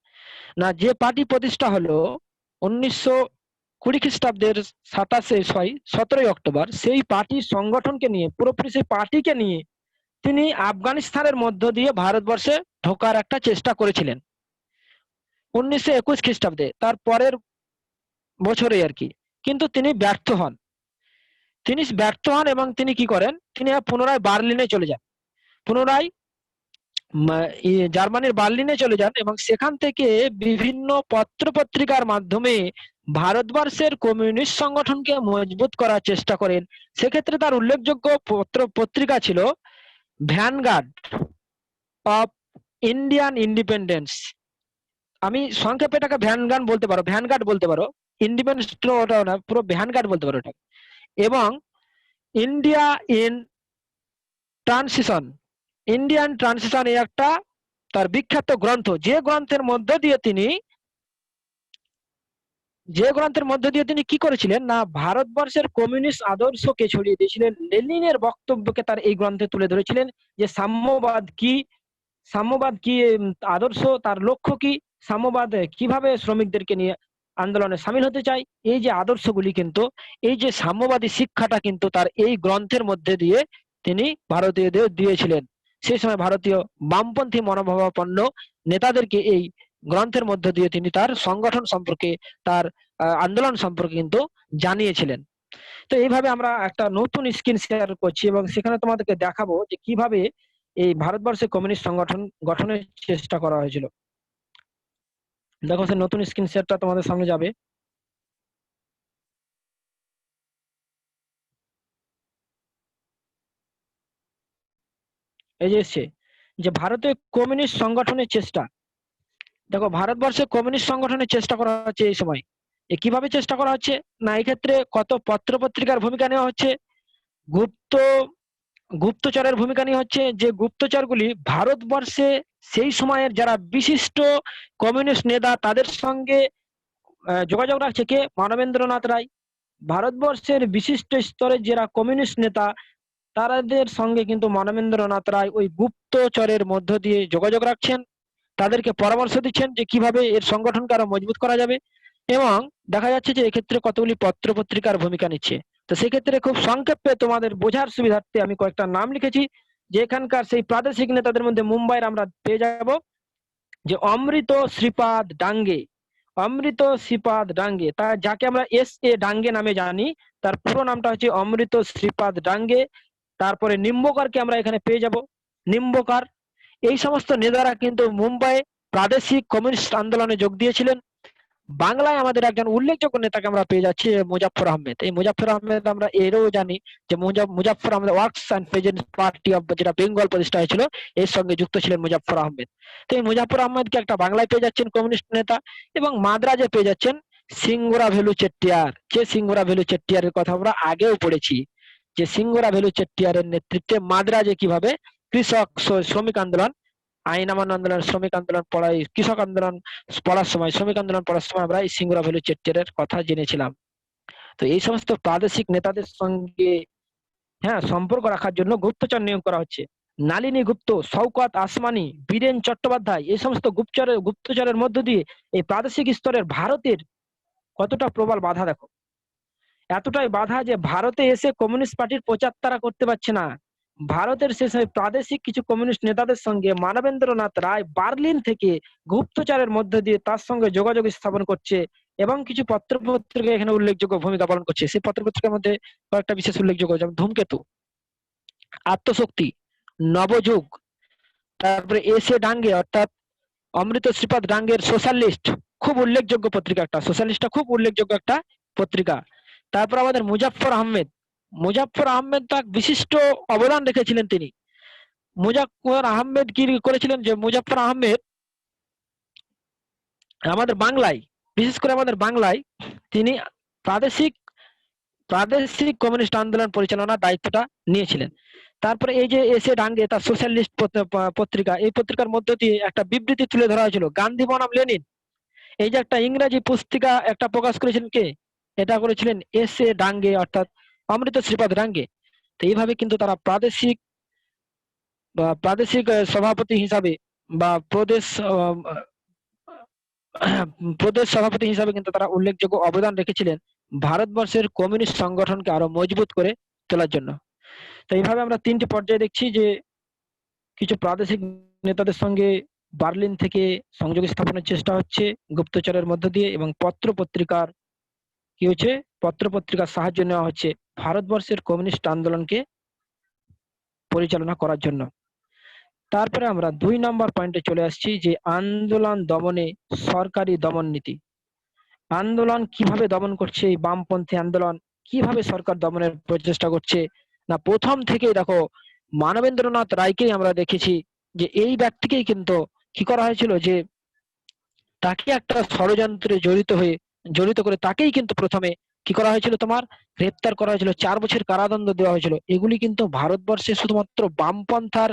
না, যে পার্টি প্রতিষ্ঠা হলো 1920 খ্রিস্টাব্দের 17ই অক্টোবর, সেই পার্টির সংগঠনকে নিয়ে, পুরোপুরি সেই পার্টিকে নিয়ে তিনি আফগানিস্তানের মধ্য দিয়ে ভারতবর্ষে ঢোকার একটা চেষ্টা করেছিলেন 1921 খ্রিস্টাব্দে, তার পরের বছরে আর কি। কিন্তু তিনি ব্যর্থ হন। এবং তিনি কি করেন, তিনি পুনরায় বার্লিনে চলে যান, পুনরায় জার্মানির বার্লিনে চলে যান এবং সেখান থেকে বিভিন্ন পত্র পত্রিকার মাধ্যমে ভারতবর্ষের কমিউনিস্ট সংগঠনকে মজবুত করার চেষ্টা করেন। সেক্ষেত্রে তার উল্লেখযোগ্য পত্রিকা ছিল ভ্যানগার্ড অফ ইন্ডিয়ান ইন্ডিপেন্ডেন্স। আমি সংক্ষেপে এটাকে ভ্যানগার্ড বলতে পারো, ইন্ডিপেন্ডেন্স ওটাও না, পুরো ভ্যানগার্ড বলতে পারো এটা। এবং ইন্ডিয়ান ট্রানজিশন এই একটা তার বিখ্যাত গ্রন্থ, যে গ্রন্থের মধ্য দিয়ে তিনি কি করেছিলেন না, ভারতবর্ষের কমিউনিস্ট আদর্শকে ছড়িয়ে দিয়েছিলেন। লেনিনের বক্তব্যকে তার এই গ্রন্থে তুলে ধরেছিলেন, যে সাম্যবাদ কি আদর্শ, তার লক্ষ্য কি, সাম্যবাদ কিভাবে শ্রমিকদেরকে নিয়ে আন্দোলনে সামিল হতে চাই, এই যে আদর্শগুলি, কিন্তু এই যে সাম্যবাদী শিক্ষাটা কিন্তু তার এই গ্রন্থের মধ্যে দিয়ে তিনি ভারতীয়দের দিয়েছিলেন। সেই সময় ভারতীয় বামপন্থী মনোভাবাপন্ন নেতাদেরকে এই গ্রন্থের মধ্য দিয়ে তিনি তার সংগঠন সম্পর্কে, তার আন্দোলন সম্পর্কে কিন্তু জানিয়েছিলেন। তো এইভাবে আমরা একটা নতুন স্ক্রিন শেয়ার করছি এবং সেখানে তোমাদেরকে দেখাবো যে কিভাবে এই ভারতবর্ষে কমিউনিস্ট সংগঠন গঠনের চেষ্টা করা হয়েছিল। দেখো, সেই নতুন স্ক্রিন শেয়ারটা তোমাদের সামনে যাবে। এই যে এসছে যে ভারতে কমিউনিস্ট সংগঠনের চেষ্টা। দেখো, ভারতবর্ষে কমিউনিস্ট সংগঠনের চেষ্টা করা হচ্ছে এই সময়। কিভাবে চেষ্টা করা হচ্ছে না, এই ক্ষেত্রে কত পত্র পত্রিকার ভূমিকা নেওয়া হচ্ছে, গুপ্তচরের ভূমিকা নেওয়া হচ্ছে, যে গুপ্তচরগুলি ভারতবর্ষে সেই সময়ের যারা বিশিষ্ট কমিউনিস্ট নেতা তাদের সঙ্গে যোগাযোগ রাখছে। কে? মানবেন্দ্রনাথ রায়। ভারতবর্ষের বিশিষ্ট স্তরের যারা কমিউনিস্ট নেতা তাদের সঙ্গে কিন্তু মানবেন্দ্রনাথ রায় ওই গুপ্তচরের মধ্য দিয়ে যোগাযোগ রাখছেন, তাদেরকে পরামর্শ দিচ্ছেন যে কিভাবে এর সংগঠনকে আরো মজবুত করা যাবে। এবং দেখা যাচ্ছে যে এক্ষেত্রে কতগুলি পত্র পত্রিকার ভূমিকা নিচ্ছে। তো সেক্ষেত্রে খুব সংক্ষেপে তোমাদের বোঝার সুবিধার্থে আমি কয়েকটা নাম লিখেছি, যে এখানকার সেই প্রাদেশিক নেতাদের মধ্যে মুম্বাইয়ের আমরা পেয়ে যাব যে অমৃত শ্রীপাদ ডাঙ্গে, তা যাকে আমরা S.A. ডাঙ্গে নামে জানি, তার পুরো নামটা হচ্ছে অমৃত শ্রীপাদ ডাঙ্গে। তারপরে নিম্বকারকে আমরা এখানে পেয়ে যাব, নিম্বকার। এই সমস্ত নেতারা কিন্তু মুম্বাই প্রাদেশিক কমিউনিস্ট আন্দোলনে যোগ দিয়েছিলেন। বাংলায় আমাদের একজন উল্লেখযোগ্য নেতাকে আমরা পেয়ে যাচ্ছি, মুজাফফর আহমেদ। এই মুজাফফর আহমেদ আমরা এরও জানি যে Muzaffar Ahmed works and peasants party of, যেটা বেঙ্গল প্রতিষ্ঠা হয়েছিল, এর সঙ্গে যুক্ত ছিলেন মুজাফফর আহমেদ। তো এই মুজাফফর আহমেদকে একটা বাংলায় পেয়ে যাচ্ছেন কমিউনিস্ট নেতা, এবং মাদ্রাজে পেয়ে যাচ্ছেন সিঙ্গুরা ভেলু চেট্টিয়ার। যে সিঙ্গুরা ভেলু চেট্টিয়ারের কথা আমরা আগেও পড়েছি, যে সিঙ্গুরা ভেলু চেট্টিয়ারের নেতৃত্বে মাদ্রাজে কিভাবে কৃষক শ্রমিক আন্দোলন, আইন অমান্য আন্দোলন, শ্রমিক আন্দোলন পড়াই, কৃষক আন্দোলন পড়ার সময়, শ্রমিক আন্দোলন পড়ার সময় আমরা এই সিঙ্গুরা ভ্যালু চেট্টিয়ারের কথা জেনেছিলাম। তো এই সমস্ত প্রাদেশিক নেতাদের সঙ্গে সম্পর্ক রাখার জন্য গুপ্তচর নিয়োগ করা হচ্ছে। নালিনী গুপ্ত, শওকত আসমানি, বীরেন চট্টোপাধ্যায়, এই সমস্ত গুপ্তচরের মধ্য দিয়ে এই প্রাদেশিক স্তরের ভারতের কতটা প্রবল বাধা। দেখো, এতটাই বাধা যে ভারতে এসে কমিউনিস্ট পার্টির প্রচার তারা করতে পারছে না। ভারতের শেষ প্রাদেশিক কিছু কমিউনিস্ট নেতাদের সঙ্গে মানবেন্দ্রনাথ রায় বার্লিন থেকে গুপ্তচরের মধ্য দিয়ে তার সঙ্গে যোগাযোগ স্থাপন করছে, এবং কিছু পত্র পত্রিকা এখানে উল্লেখযোগ্য ভূমিকা পালন করছে। সেই পত্র পত্রিকার মধ্যে কয়েকটা বিশেষ উল্লেখযোগ্য, যেমন ধূমকেতু, আত্মশক্তি, নবযুগ, তারপরে S.A. ডাঙ্গে অর্থাৎ অমৃত শ্রীপাদ ডাঙ্গের সোশ্যালিস্ট, খুব উল্লেখযোগ্য পত্রিকা একটা, সোশ্যালিস্টটা খুব উল্লেখযোগ্য একটা পত্রিকা। তারপর আমাদের মুজাফফর আহমেদ তার বিশিষ্ট অবদান রেখেছিলেন। তিনি মুজাফফর আহমেদ কি করেছিলেন, যে মুজাফফর আহমেদ আমাদের বাংলায়, বিশেষ করে আমাদের বাংলায় তিনি প্রাদেশিক কমিউনিস্ট আন্দোলন পরিচালনার দায়িত্বটা নিয়েছিলেন। তারপরে এই যে S.A. ডাঙ্গে তার সোশ্যালিস্ট পত্রিকা, এই পত্রিকার মধ্য দিয়ে একটা বিবৃতি তুলে ধরা হয়েছিল, গান্ধী বনাম লেনিন। এই যে একটা ইংরেজি পুস্তিকা একটা প্রকাশ করেছিলেন কে? এটা করেছিলেন S.A. ডাঙ্গে অর্থাৎ অমৃত শ্রীপাদ ডাঙ্গে। তো এইভাবে কিন্তু তারা প্রাদেশিক বা প্রাদেশিক সভাপতি হিসাবে বা প্রদেশ সভাপতি হিসাবে কিন্তু তারা উল্লেখযোগ্য অবদান রেখেছিলেন ভারতবর্ষের কমিউনিস্ট সংগঠনকে আরো মজবুত করে তোলার জন্য। তো এইভাবে আমরা তিনটি পর্যায়ে দেখছি যে কিছু প্রাদেশিক নেতাদের সঙ্গে বার্লিন থেকে সংযোগ স্থাপনের চেষ্টা হচ্ছে গুপ্তচরের মধ্য দিয়ে, এবং পত্র পত্রিকার কি হচ্ছে, পত্র পত্রিকার সাহায্য নেওয়া হচ্ছে ভারতবর্ষের কমিউনিস্ট আন্দোলনকে পরিচালনা করার জন্য। তারপরে আমরা 2 নম্বর পয়েন্টে চলে আসছি যে আন্দোলন দমনে সরকারি দমন নীতি। আন্দোলন কিভাবে দমন করছে এই বামপন্থী আন্দোলন, কিভাবে সরকার দমনের প্রচেষ্টা করছে না, প্রথম থেকেই দেখো মানবেন্দ্রনাথ রায়কেই আমরা দেখেছি যে এই ব্যক্তিকেই কিন্তু কি করা হয়েছিল, যে তাকে একটা ষড়যন্ত্রে জড়িত করে তাকেই কিন্তু প্রথমে কি করা হয়েছিল, তোমার গ্রেপ্তার করা হয়েছিল, 4 বছর কারাদণ্ড দেওয়া হয়েছিল। এগুলি কিন্তু ভারতবর্ষে শুধুমাত্র বামপন্থার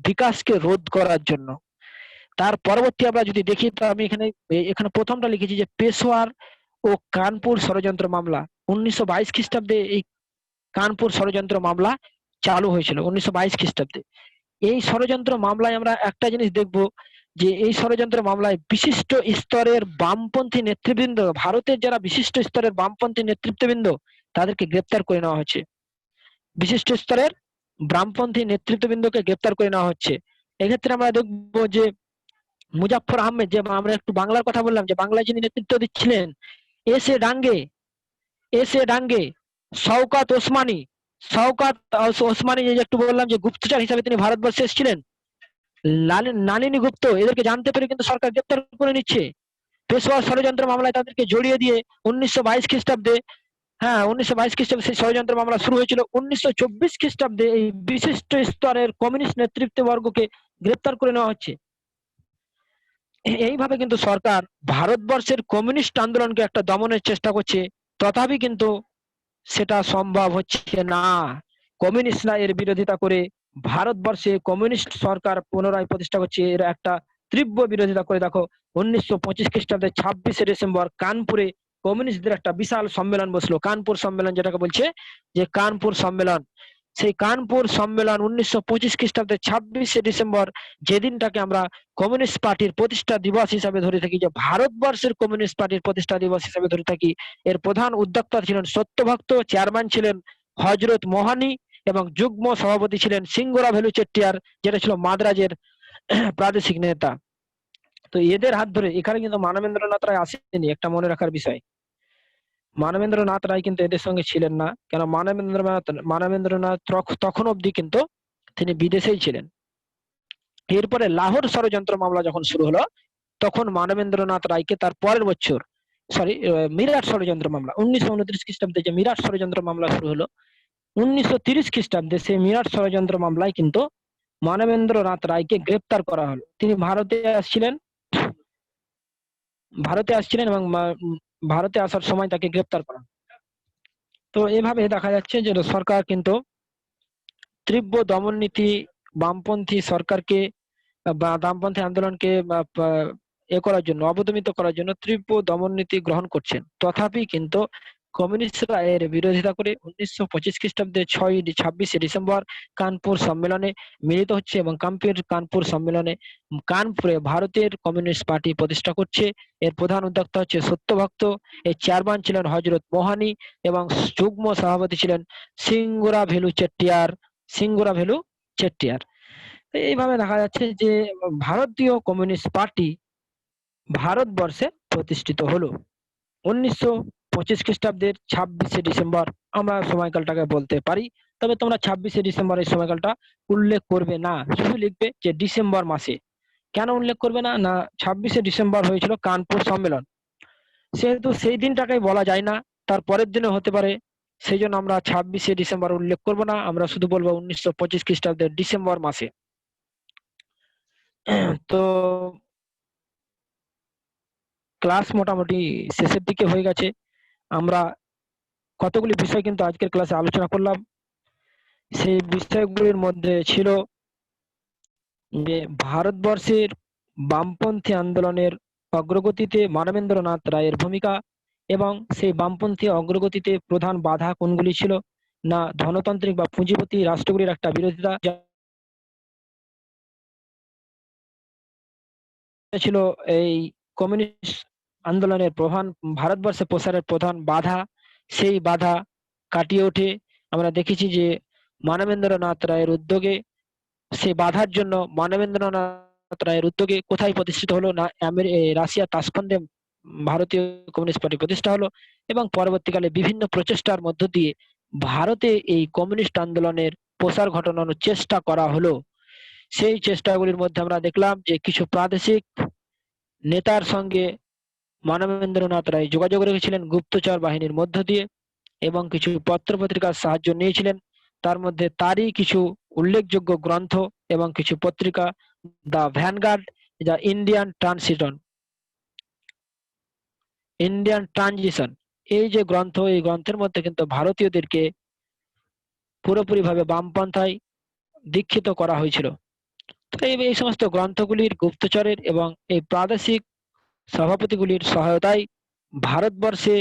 বিকাশকে রোধ করার জন্য। তার পরবর্তী আমরা যদি দেখি, তো আমি এখানে প্রথমটা লিখেছি যে পেশোয়ার ও কানপুর ষড়যন্ত্র মামলা। 1922 খ্রিস্টাব্দে এই কানপুর ষড়যন্ত্র মামলা চালু হয়েছিল 1922 খ্রিস্টাব্দে। এই ষড়যন্ত্র মামলায় আমরা একটা জিনিস দেখব যে এই ষড়যন্ত্র মামলায় বিশিষ্ট স্তরের বামপন্থী নেতৃবৃন্দ, ভারতের যারা বিশিষ্ট স্তরের বামপন্থী নেতৃত্ববৃন্দ তাদেরকে গ্রেপ্তার করে নেওয়া হচ্ছে। বিশিষ্ট স্তরের বামপন্থী নেতৃত্ববৃন্দকে গ্রেপ্তার করে নেওয়া হচ্ছে। এক্ষেত্রে আমরা দেখবো যে মুজাফফর আহমেদ, যে আমরা একটু বাংলার কথা বললাম, যে বাংলায় যিনি নেতৃত্ব দিচ্ছিলেন, এস এ ডাঙ্গে, শওকাত ওসমানী, যে একটু বললাম যে গুপ্তচর হিসাবে তিনি ভারতবর্ষে এসেছিলেন, নালিনী গুপ্ত, এদেরকে জানতে পেরে কিন্তু সরকার গ্রেপ্তার করে নিচ্ছে। পেশোয়ার ষড়যন্ত্র মামলায় তাদেরকে জড়িয়ে দিয়ে 1922 খ্রিস্টাব্দে, 1922 খ্রিস্টাব্দে সেই ষড়যন্ত্র মামলা শুরু হয়েছিল। 1924 খ্রিস্টাব্দে এই বিশিষ্ট স্তরের কমিউনিস্ট নেতৃত্ববর্গকে গ্রেপ্তার করে নেওয়া হচ্ছে। এইভাবে কিন্তু সরকার ভারতবর্ষের কমিউনিস্ট আন্দোলনকে একটা দমনের চেষ্টা করছে, তথাপি কিন্তু সেটা সম্ভব হচ্ছে না। কমিউনিস্টরা এর বিরোধিতা করে ভারতবর্ষে কমিউনিস্ট সরকার পুনরায় প্রতিষ্ঠা করছে, এর একটা তীব্র বিরোধিতা করে। দেখো 1925 খ্রিস্টাব্দে 26শে ডিসেম্বর কানপুরে কমিউনিস্টদের একটা বিশাল সম্মেলন বসলো, কানপুর সম্মেলন যেটাকে বলছে যে কানপুর সম্মেলন। সেই কানপুর সম্মেলন 1925 খ্রিস্টাব্দে 26শে ডিসেম্বর, যেদিনটাকে আমরা কমিউনিস্ট পার্টির প্রতিষ্ঠা দিবস হিসাবে ধরে থাকি, যে ভারতবর্ষের কমিউনিস্ট পার্টির প্রতিষ্ঠা দিবস হিসাবে ধরে থাকি। এর প্রধান উদ্যোক্তা ছিলেন সত্যভক্ত, চেয়ারম্যান ছিলেন হজরত মোহানি, এবং যুগ্ম সভাপতি ছিলেন সিঙ্গুরা ভেলু চেট্টিয়ার, যেটা ছিল মাদ্রাজের প্রাদেশিক নেতা। তো এদের হাত ধরে, এখানে কিন্তু মানবেন্দ্রনাথ রায় আসেনি, একটা মনে রাখার বিষয়। মানবেন্দ্রনাথ রায় কিন্তু এদের সঙ্গে ছিলেন না, কেন মানবেন্দ্রনাথ তখন অবধি কিন্তু তিনি বিদেশেই ছিলেন। এরপরে লাহোর ষড়যন্ত্র মামলা যখন শুরু হলো, তখন মানবেন্দ্রনাথ রায়কে তার পরের বছর, মিরাট ষড়যন্ত্র মামলা 1929 খ্রিস্টাব্দে যে মিরাট ষড়যন্ত্র মামলা শুরু হলো, 1930 খ্রিস্টাব্দে সেই মিরাট ষড়যন্ত্র মামলায় কিন্তু মানবেন্দ্রনাথ রায়কে গ্রেপ্তার করা হলো। তিনি ভারতে আসছিলেন এবং ভারতে আসার সময় তাকে গ্রেপ্তার করা। তো এভাবে দেখা যাচ্ছে যে সরকার কিন্তু তীব্র দমন নীতি, বামপন্থী সরকারকে বা বামপন্থী আন্দোলনকে করার জন্য, অবদমিত করার জন্য তীব্র দমন নীতি গ্রহণ করছেন। তথাপি কিন্তু কমিউনিস্টরা এর বিরোধিতা করে 1925 খ্রিস্টাব্দে 26শে ডিসেম্বর কানপুর সম্মেলনে মিলিত হচ্ছে, এবং কানপুর সম্মেলনে কানপুরে ভারতের কমিউনিস্ট পার্টি প্রতিষ্ঠা করছে। এর প্রধান উদ্যোক্তা হচ্ছে সত্যভক্ত, এর চেয়ারম্যান ছিলেন হজরত মোহানি, এবং যুগ্ম সভাপতি ছিলেন সিঙ্গুরা ভেলু চেট্টিয়ার। এইভাবে দেখা যাচ্ছে যে ভারতীয় কমিউনিস্ট পার্টি ভারতবর্ষে প্রতিষ্ঠিত হলো 1925 খ্রিস্টাব্দের 26শে ডিসেম্বর, আমরা সময়কালটাকে বলতে পারি। তবে তোমরা 26শে ডিসেম্বর এই সময়কালটা উল্লেখ করবে না, শুধু লিখবে যে ডিসেম্বর মাসে। কেন উল্লেখ করবে না, না 26শে ডিসেম্বর হয়েছিল কানপুর সম্মেলন, সেহেতু সেই দিনটাকে বলা যায় না, তার পরের দিনে হতে পারে, সেই জন্য আমরা 26শে ডিসেম্বর উল্লেখ করব না, আমরা শুধু বলবো 1925 খ্রিস্টাব্দের ডিসেম্বর মাসে। তো ক্লাস মোটামুটি শেষের দিকে হয়ে গেছে। আমরা কতগুলি বিষয় কিন্তু আজকের ক্লাসে আলোচনা করলাম। সেই বিষয়গুলির মধ্যে ছিল যে ভারতবর্ষের বামপন্থী আন্দোলনের অগ্রগতিতে মানবেন্দ্রনাথ রায়ের ভূমিকা, এবং সেই বামপন্থী অগ্রগতিতে প্রধান বাধা কোনগুলি ছিল, না ধনতান্ত্রিক বা পুঁজিপতি রাষ্ট্রগুলির একটা বিরোধিতা, ছিল এই কমিউনিস্ট আন্দোলনের ভারতবর্ষে প্রসারের প্রধান বাধা, সেই বাধা কাটিয়ে ওঠে আমরা দেখেছি যে মানবেন্দ্রনাথ রায়ের উদ্যোগে, সেই বাধার জন্য মানবেন্দ্রনাথ রায়ের উদ্যোগে কোথায় প্রতিষ্ঠিত হলো না রাশিয়া তাশখন্দে ভারতীয় কমিউনিস্ট পার্টি প্রতিষ্ঠা হলো, এবং পরবর্তীকালে বিভিন্ন প্রচেষ্টার মধ্য দিয়ে ভারতে এই কমিউনিস্ট আন্দোলনের প্রসার ঘটানোর চেষ্টা করা হলো। সেই চেষ্টাগুলির মধ্যে আমরা দেখলাম যে কিছু প্রাদেশিক নেতার সঙ্গে মানবেন্দ্রনাথ রায় যোগাযোগ রেখেছিলেন গুপ্তচর বাহিনীর মধ্য দিয়ে, এবং কিছু পত্রপত্রিকার সাহায্য নিয়েছিলেন। তার মধ্যে তারই কিছু উল্লেখযোগ্য গ্রন্থ এবং কিছু পত্রিকা, the vanguard, the Indian transition, এই যে গ্রন্থ, এই গ্রন্থের মধ্যে কিন্তু ভারতীয়দেরকে পুরোপুরিভাবে বামপন্থায় দীক্ষিত করা হয়েছিল। তো এই সমস্ত গ্রন্থগুলির, গুপ্তচরের এবং এই প্রাদেশিক সভাপতিগুলির সহায়তায় ভারতবর্ষে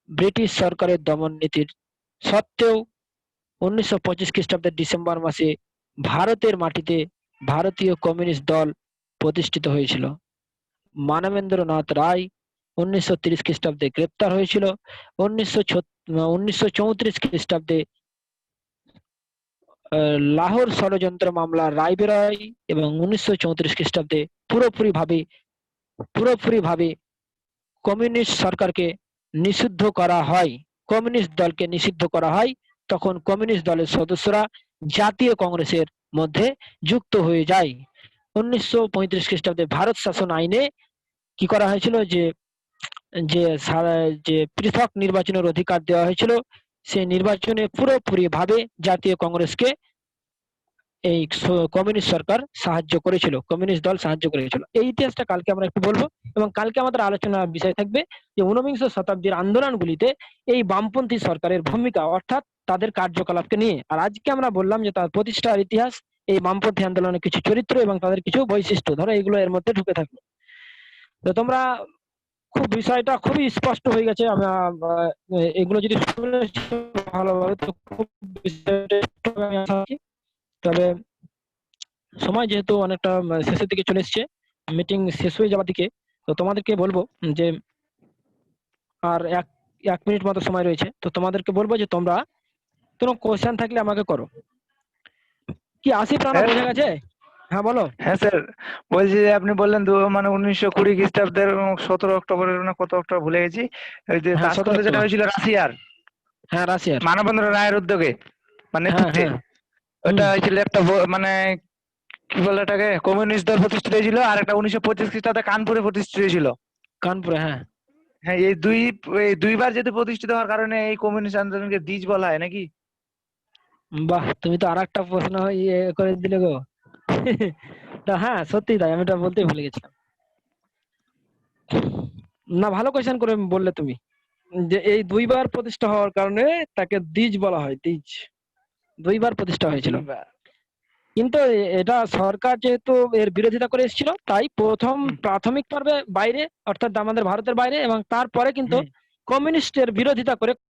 ব্রিটিশ সরকারের দমন নীতির সত্ত্বেও 1925 খ্রিস্টাব্দের ডিসেম্বর মাসে ভারতের মাটিতে ভারতীয় কমিউনিস্ট দল প্রতিষ্ঠিত হয়েছিল। মানবেন্দ্রনাথ রায় 1930 খ্রিস্টাব্দে গ্রেপ্তার হয়েছিল। 1934 খ্রিস্টাব্দে লাহোর ষড়যন্ত্র মামলা রায় বেরোয়, এবং 1934 খ্রিস্টাব্দে পুরোপুরিভাবে কমিউনিস্ট সরকারকে নিষিদ্ধ করা হয়, কমিউনিস্ট দলকে নিষিদ্ধ করা হয়। তখন কমিউনিস্ট দলের সদস্যরা জাতীয় কংগ্রেসের মধ্যে যুক্ত হয়ে যায়। 1935 খ্রিস্টাব্দে ভারত শাসন আইনে কি করা হয়েছিল যে যে পৃথক নির্বাচনের অধিকার দেওয়া হয়েছিল, সেই নির্বাচনে পুরোপুরিভাবে জাতীয় কংগ্রেসকে এই কমিউনিস্ট সরকার সাহায্য করেছিল, কমিউনিস্ট দল সাহায্য করেছিল। এই ইতিহাসটা কালকে আমরা একটু বলবো, এবং কালকে আমাদের আলোচনার বিষয় থাকবে যে ঊনবিংশ শতাব্দীর আন্দোলনগুলিতে এই বামপন্থী সরকারের ভূমিকা, অর্থাৎ তাদের কার্যকলাপকে নিয়ে। আর আজকে আমরা বললাম যে তার প্রতিষ্ঠার ইতিহাস, এই বামপন্থী আন্দোলনের কিছু চরিত্র এবং তাদের কিছু বৈশিষ্ট্য, ধরো এগুলো এর মধ্যে ঢুকে থাকবে। তো তোমরা বিষয়টা খুবই স্পষ্ট হয়ে গেছে। আমরা এগুলো যদি ভালোভাবে, তো খুব বিষয়টা আমি আশা রাখি। তবে সময় যেহেতু অনেকটা শেষের দিকে চলে এসছে, মিটিং শেষ হয়ে যাওয়ার দিকে, তো তোমাদেরকে বলবো যে আর এক মিনিট মতো সময় রয়েছে। তো তোমাদেরকে বলবো যে তোমরা কোনো কোশ্চেন থাকলে আমাকে করো। কি আসিফ রানা বোঝা গেছে? হ্যাঁ বলো। হ্যাঁ স্যার, বলছি যে আপনি বললেন 1920 খ্রিস্টাব্দের 17 অক্টোবরের না কত অক্টোবর ভুলে গেছি, ওই যে হ্যাঁ, 17 তাশখন্দে যেটা অক্টোবর। হয়েছিল রাশিয়ার হ্যাঁ, রাশিয়ার। মানবেন্দ্র রায়ের উদ্যোগে, মানে হ্যাঁ, হ্যাঁ। ওটা হয়েছিল একটা মানে কি বলে এটাকে, কমিউনিস্ট দল প্রতিষ্ঠিত হয়েছিল। আর একটা 1925 খ্রিস্টাব্দে কানপুরে প্রতিষ্ঠিত হয়েছিল। কানপুরে, হ্যাঁ। হ্যাঁ, এই দুইবার যেহেতু প্রতিষ্ঠিত হওয়ার কারণে এই কমিউনিস্ট আন্দোলনকে দ্বিজ বলা হয় নাকি? বাহ, তুমি তো আর একটা প্রশ্ন করে দিলে গো। তা হ্যাঁ, সত্যি তাই, আমি এটা বলতেই ভুলে গেছিলাম। না, ভালো কোয়েশ্চেন করে বললে তুমি, যে এই দুইবার প্রতিষ্ঠা হওয়ার কারণে তাকে দ্বিজ বলা হয়, দ্বিজ। দুইবার প্রতিষ্ঠা হয়েছিল, দুইবার। কিন্তু এটা সরকার যেহেতু এর বিরোধিতা করে এসেছিল, তাই প্রথম প্রাথমিক পর্বে বাইরে, অর্থাৎ আমাদের ভারতের বাইরে, এবং তারপরে কিন্তু কমিউনিস্টের বিরোধিতা করে